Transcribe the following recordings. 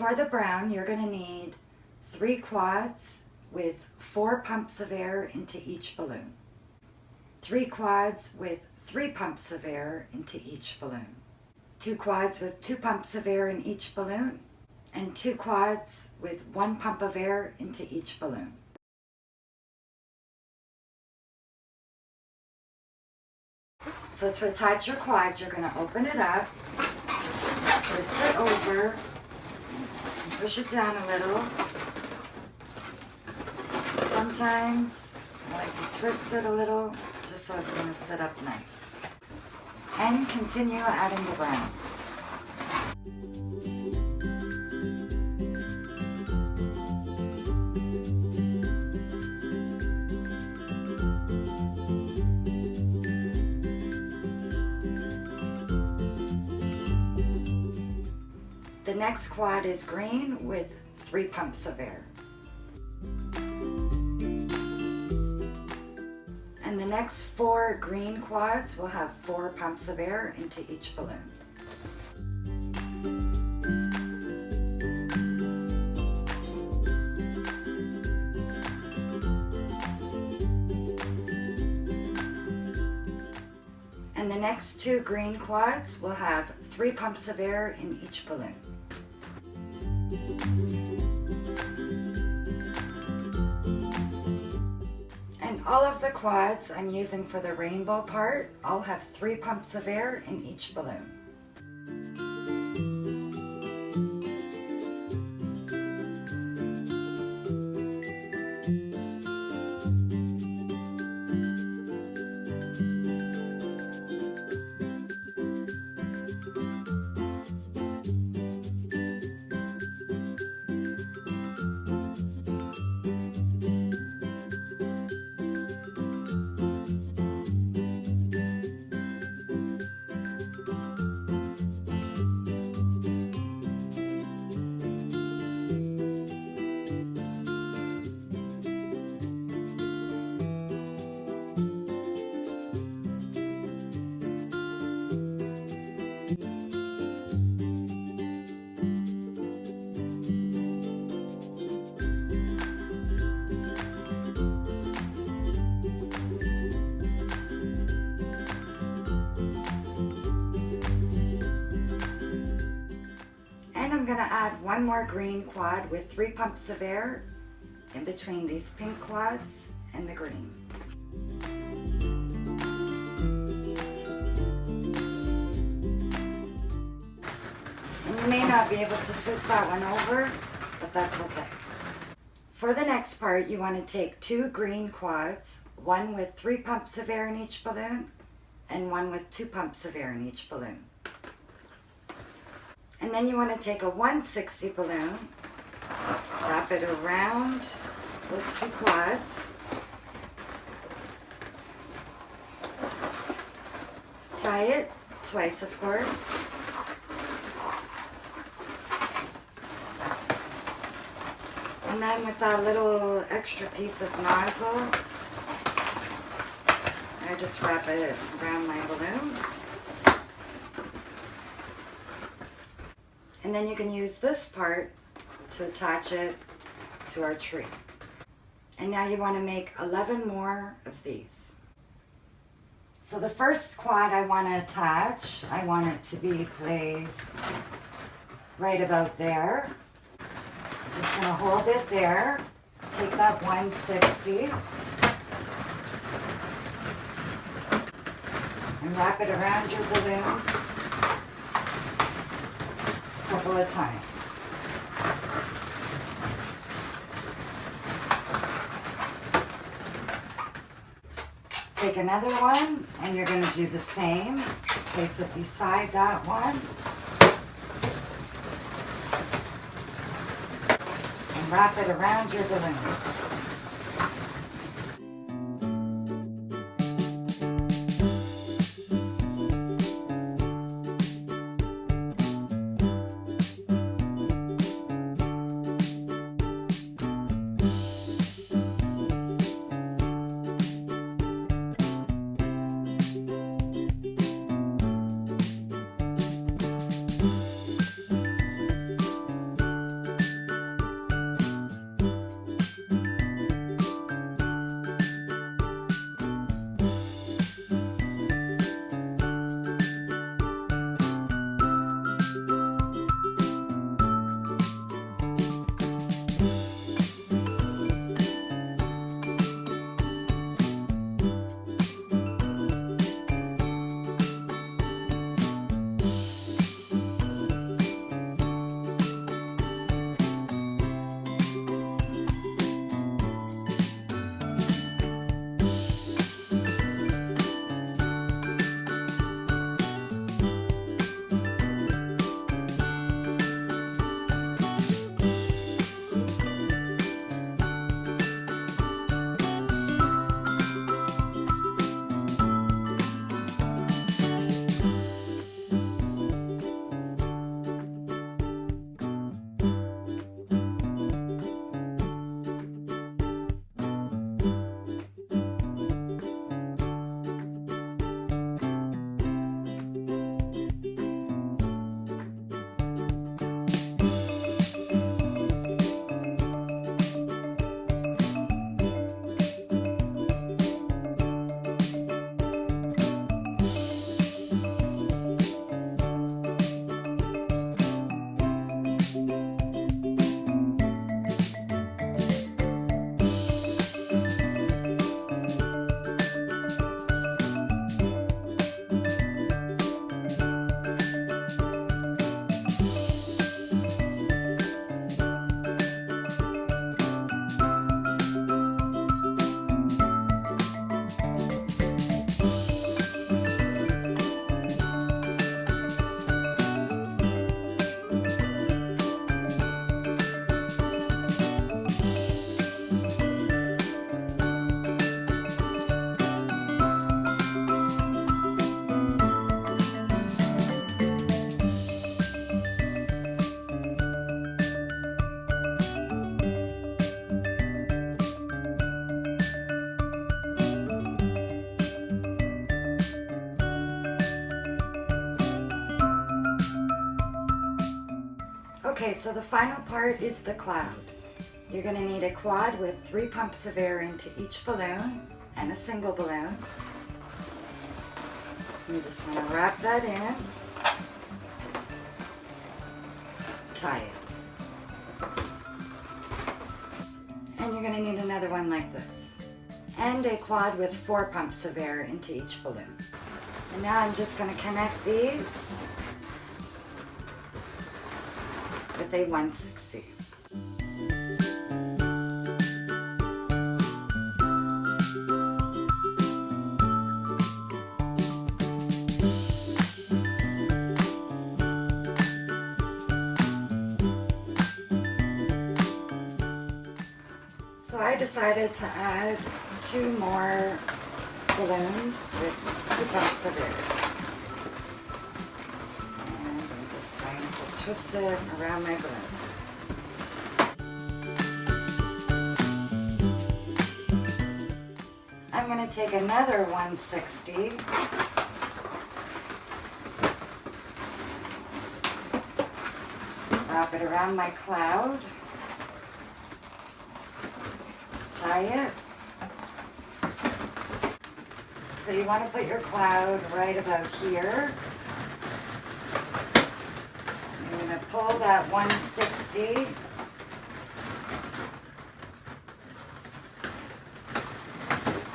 For the brown, you're going to need 3 quads with 4 pumps of air into each balloon. 3 quads with 3 pumps of air into each balloon. 2 quads with 2 pumps of air in each balloon. And 2 quads with 1 pump of air into each balloon. So to attach your quads, you're going to open it up, twist it over, and push it down a little. Sometimes I like to twist it a little, just so it's going to sit up nice. And continue adding the browns. The next quad is green with 3 pumps of air. And the next 4 green quads will have 4 pumps of air into each balloon. And the next 2 green quads will have 3 pumps of air in each balloon. And all of the quads I'm using for the rainbow part, I'll have 3 pumps of air in each balloon. I'm going to add 1 more green quad with 3 pumps of air in between these pink quads and the green. And you may not be able to twist that one over, but that's okay. For the next part, you want to take 2 green quads, 1 with 3 pumps of air in each balloon, and 1 with 2 pumps of air in each balloon. And then you want to take a 160 balloon, wrap it around those 2 quads, tie it twice, of course, and then with that little extra piece of nozzle, I just wrap it around my balloons. And then you can use this part to attach it to our tree. And now you want to make 11 more of these. So the first quad I want to attach, I want it to be placed right about there. I'm just going to hold it there, take that 160, and wrap it around your balloons a couple of times. Take another one and you're going to do the same. Place it beside that one. And wrap it around your balloons. Okay, so the final part is the cloud. You're going to need a quad with 3 pumps of air into each balloon and a single balloon. You just want to wrap that in, tie it. And you're going to need another one like this. And a quad with 4 pumps of air into each balloon. And now I'm just going to connect these with a 160. So I decided to add 2 more balloons with 2 pumps of air. And I'm just going to twist it around my balloons. I'm going to take another 160. Wrap it around my cloud. Tie it. So you want to put your cloud right about here. You're going to pull that 160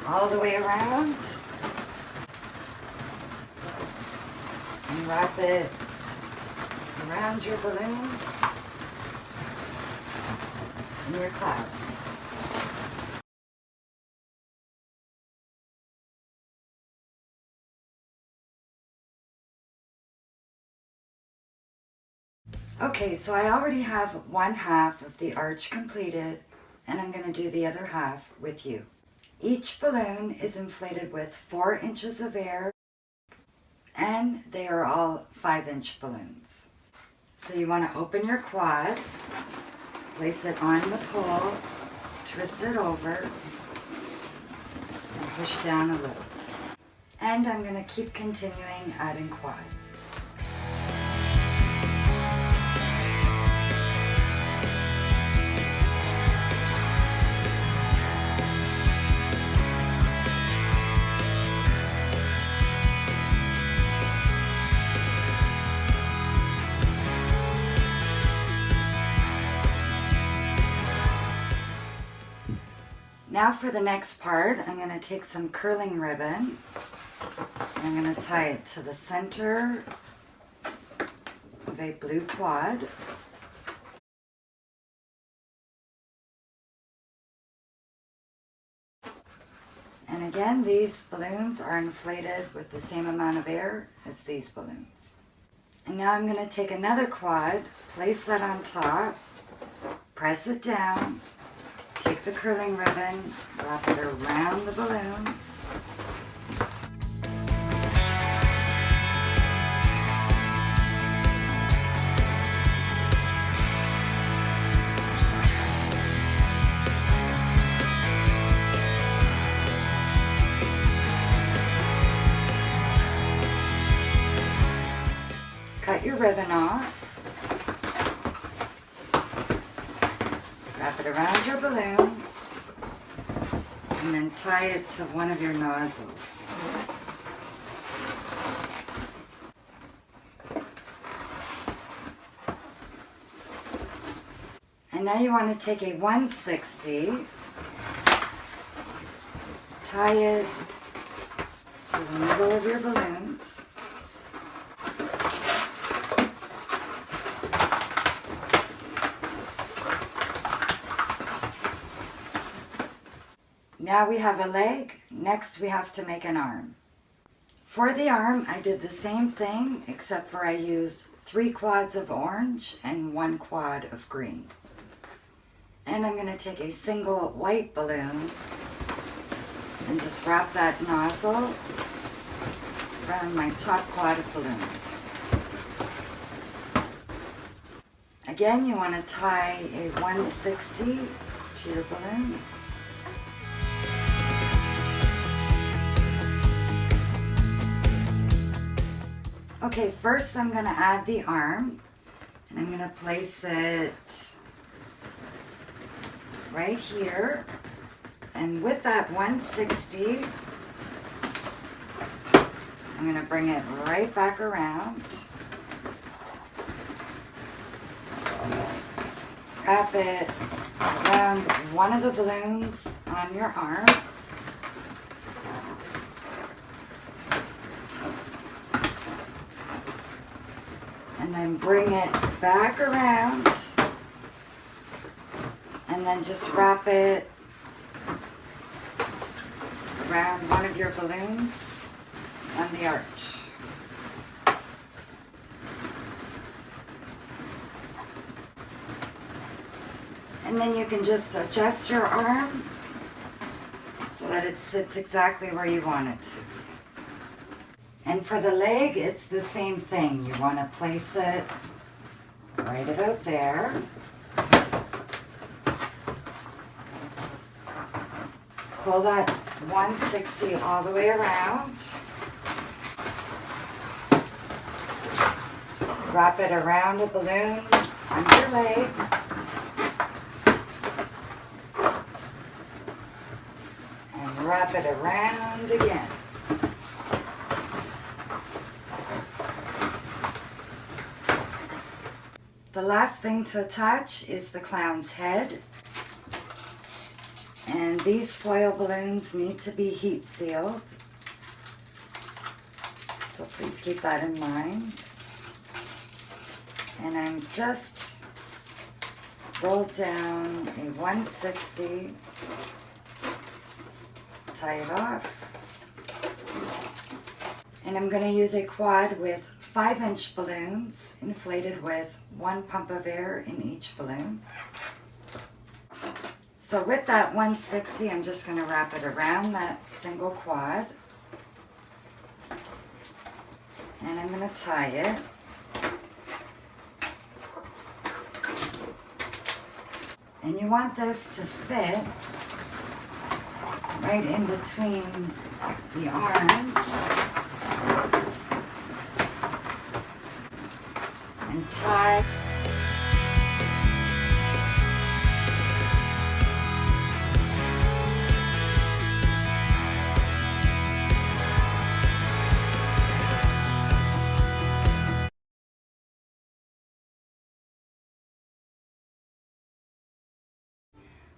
all the way around and wrap it around your balloons and your cloud. Okay, so I already have 1/2 of the arch completed, and I'm going to do the other half with you. Each balloon is inflated with 4 inches of air, and they are all 5-inch balloons. So you want to open your quad, place it on the pole, twist it over, and push down a little. And I'm going to keep continuing adding quads. Now for the next part, I'm going to take some curling ribbon and I'm going to tie it to the center of a blue quad. And again, these balloons are inflated with the same amount of air as these balloons. And now I'm going to take another quad, place that on top, press it down, take the curling ribbon, wrap it around the balloons. Cut your ribbon off. Wrap it around your balloons and then tie it to one of your nozzles. And now you want to take a 160, tie it to the middle of your balloons. Now we have a leg, next we have to make an arm. For the arm, I did the same thing, except for I used 3 quads of orange and 1 quad of green. And I'm going to take a single white balloon and just wrap that nozzle around my top quad of balloons. Again, you want to tie a 160 to your balloons. Okay, first I'm going to add the arm. And I'm going to place it right here. And with that 160, I'm going to bring it right back around. Wrap it around one of the balloons on your arm. And then bring it back around. And then just wrap it around one of your balloons on the arch. And then you can just adjust your arm so that it sits exactly where you want it to. And for the leg, it's the same thing. You want to place it right about there. Pull that 160 all the way around. Wrap it around a balloon on your leg. And wrap it around again. The last thing to attach is the clown's head. And these foil balloons need to be heat sealed. So please keep that in mind. And I'm just rolled down a 160, tie it off. And I'm going to use a quad with 5-inch balloons inflated with 1 pump of air in each balloon. So with that 160, I'm just going to wrap it around that single quad. And I'm going to tie it. And you want this to fit right in between the arms. And tie.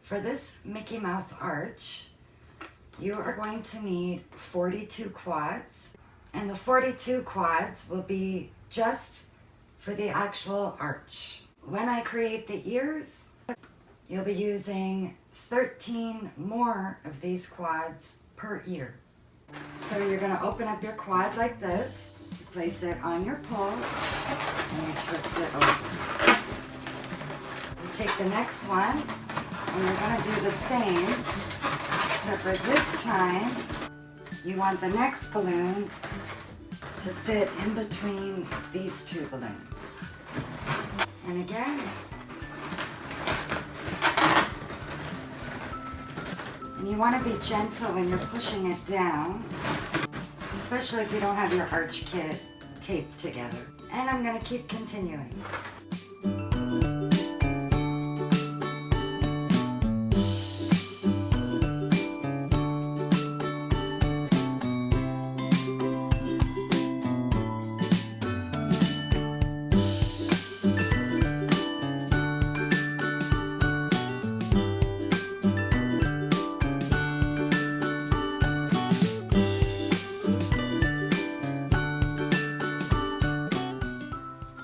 For this Mickey Mouse arch, you are going to need 42 quads, and the 42 quads will be just for the actual arch. When I create the ears, you'll be using 13 more of these quads per ear. So you're going to open up your quad like this, place it on your pole, and you twist it over. You take the next one, and you're going to do the same, except for this time, you want the next balloon to sit in between these two balloons. And again. And you want to be gentle when you're pushing it down, especially if you don't have your arch kit taped together. And I'm going to keep continuing.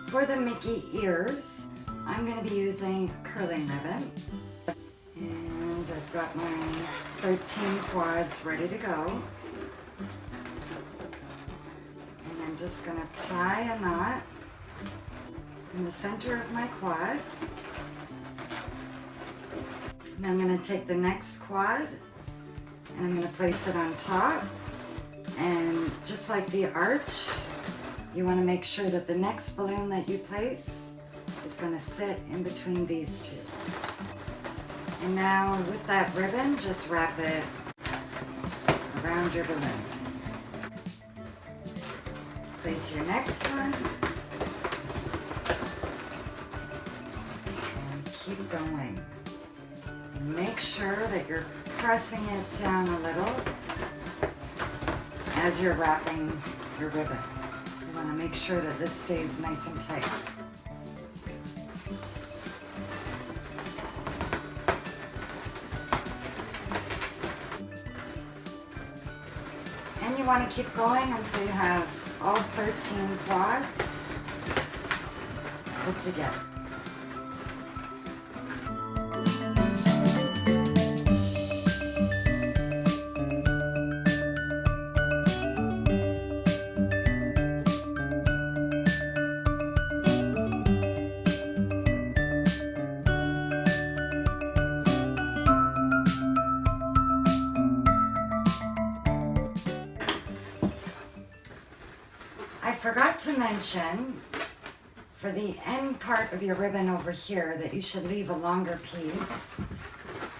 For the Mickey ears, I'm going to be using curling ribbon. And I've got my 13 quads ready to go. And I'm just going to tie a knot in the center of my quad. And I'm going to take the next quad and I'm going to place it on top. And just like the arch, you want to make sure that the next balloon that you place is going to sit in between these two. And now with that ribbon, just wrap it around your balloons. Place your next one. make sure that you're pressing it down a little as you're wrapping your ribbon. You want to make sure that this stays nice and tight. And you want to keep going until you have all 13 quads put together. I forgot to mention, for the end part of your ribbon over here, that you should leave a longer piece.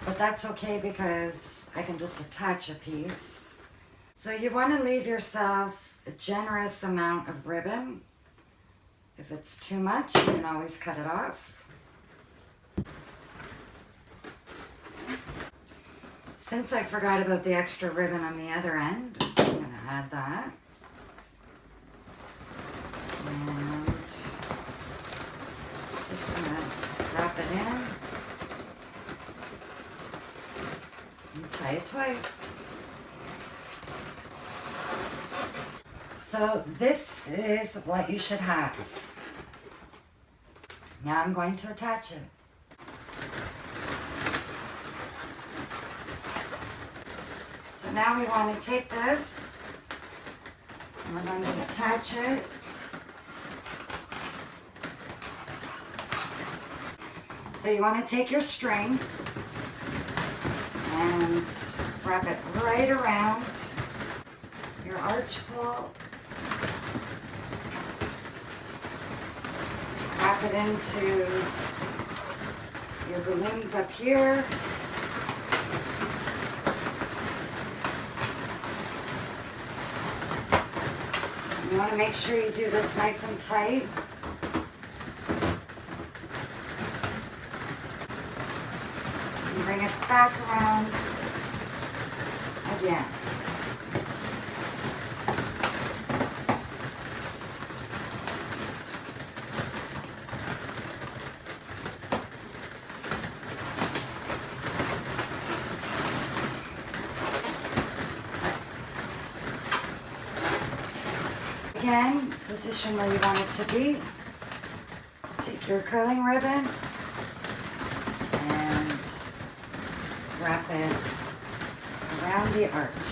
But that's okay because I can just attach a piece. So you want to leave yourself a generous amount of ribbon. If it's too much, you can always cut it off. Since I forgot about the extra ribbon on the other end, I'm going to add that. And just gonna wrap it in and tie it twice. So this is what you should have. Now I'm going to attach it. So now we want to take this and we're going to attach it. So you want to take your string and wrap it right around your arch pole. Wrap it into your balloons up here. You want to make sure you do this nice and tight. Bring it back around again. Again, position where you want it to be. Take your curling ribbon. Wrap it around the arch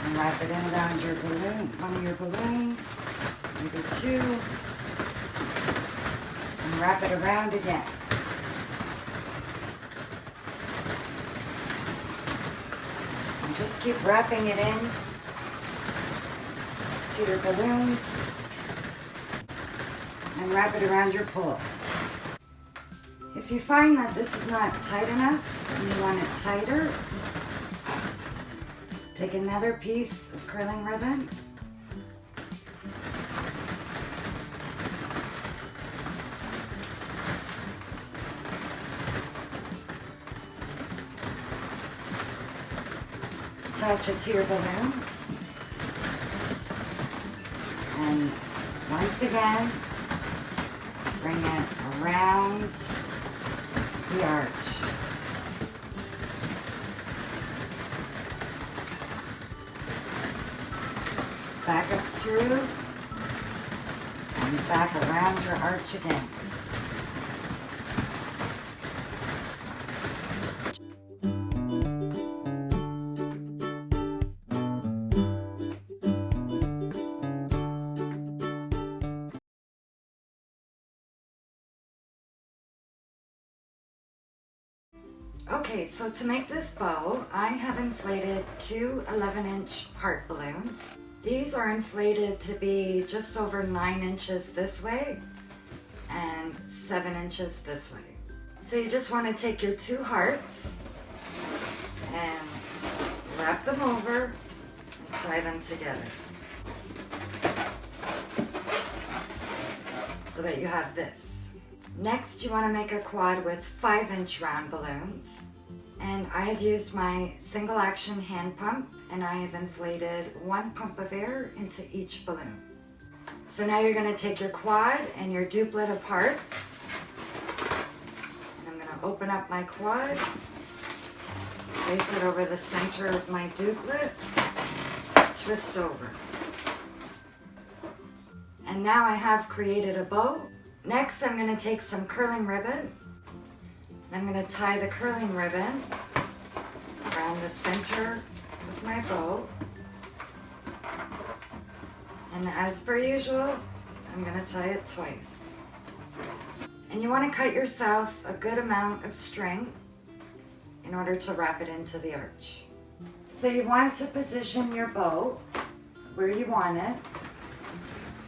and wrap it in around your balloon, one of your balloons, maybe two, and wrap it around again. And just keep wrapping it in to your balloons and wrap it around your pole. If you find that this is not tight enough and you want it tighter, take another piece of curling ribbon attach it to your balloons, and once again bring it around the arch. Back up through and back around your arch again. Okay, so to make this bow, I have inflated two 11-inch heart balloons. These are inflated to be just over 9 inches this way and 7 inches this way. So you just want to take your two hearts and wrap them over and tie them together so that you have this. Next, you want to make a quad with 5-inch round balloons. And I have used my single action hand pump, and I have inflated 1 pump of air into each balloon. So now you're going to take your quad and your duplet of hearts, and I'm going to open up my quad, place it over the center of my duplet, twist over. And now I have created a bow. Next, I'm going to take some curling ribbon. I'm going to tie the curling ribbon around the center of my bow. And as per usual, I'm going to tie it twice. And you want to cut yourself a good amount of string in order to wrap it into the arch. So you want to position your bow where you want it,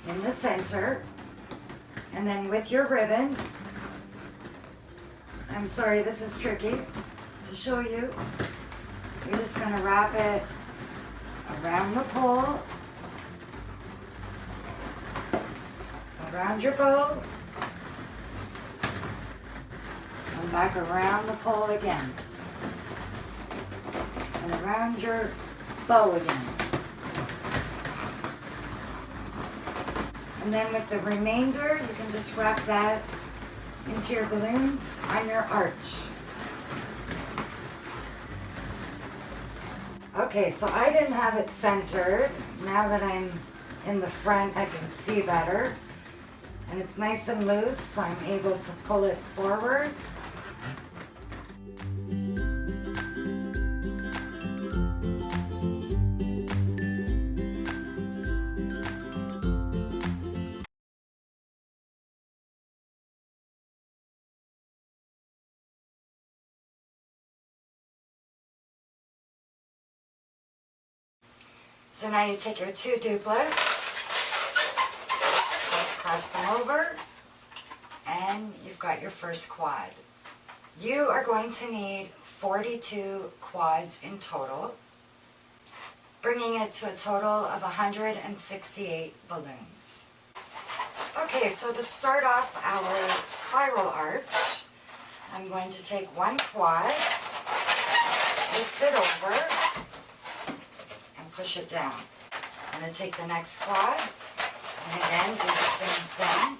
in the center, and then with your ribbon, I'm sorry, this is tricky to show you. You're just going to wrap it around the pole, around your bow, and back around the pole again, and around your bow again. And then with the remainder, you can just wrap that into your balloons on your arch. Okay, so I didn't have it centered. Now that I'm in the front, I can see better. And it's nice and loose, so I'm able to pull it forward. So now you take your 2 duplets, cross them over, and you've got your first quad. You are going to need 42 quads in total, bringing it to a total of 168 balloons. Okay, so to start off our spiral arch, I'm going to take 1 quad, twist it over, push it down. I'm going to take the next quad and again do the same thing.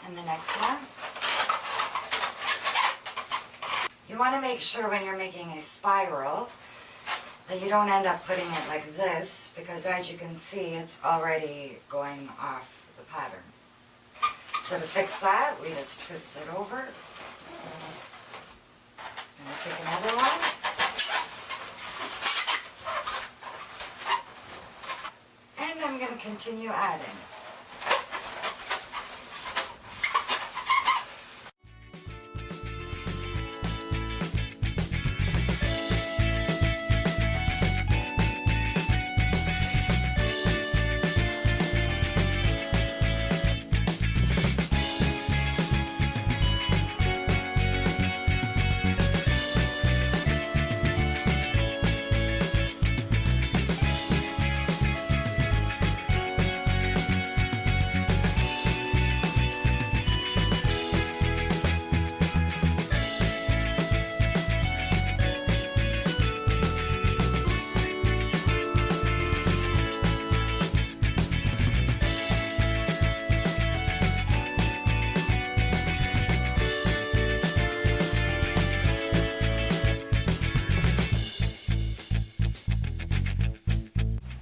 And the next one. You want to make sure when you're making a spiral that you don't end up putting it like this, because as you can see it's already going off the pattern. So to fix that, we just twist it over. I'm going to take another one. I'm going to continue adding.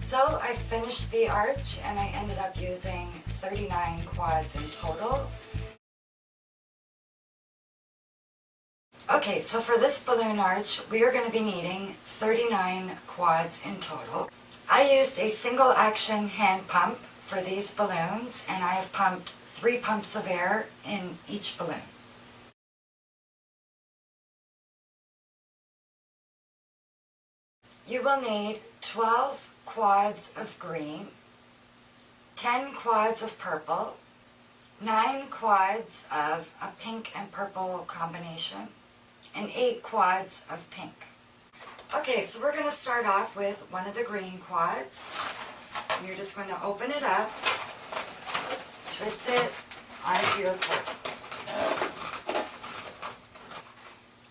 So I finished the arch and I ended up using 39 quads in total. Okay, so for this balloon arch, we are going to be needing 39 quads in total. I used a single action hand pump for these balloons, and I have pumped 3 pumps of air in each balloon. You will need 12 quads of green, 10 quads of purple, 9 quads of a pink and purple combination, and 8 quads of pink. Okay, so we're going to start off with one of the green quads. And you're just going to open it up, twist it onto your quad.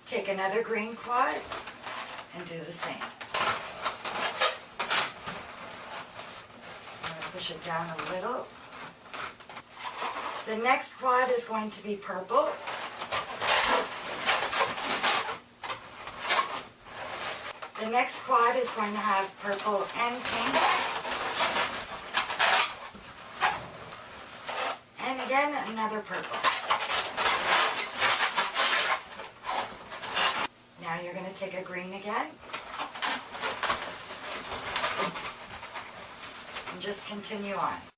Take another green quad and do the same. I'm going to push it down a little. The next quad is going to be purple. The next quad is going to have purple and pink. And again, another purple. Now you're going to take a green again. And just continue on.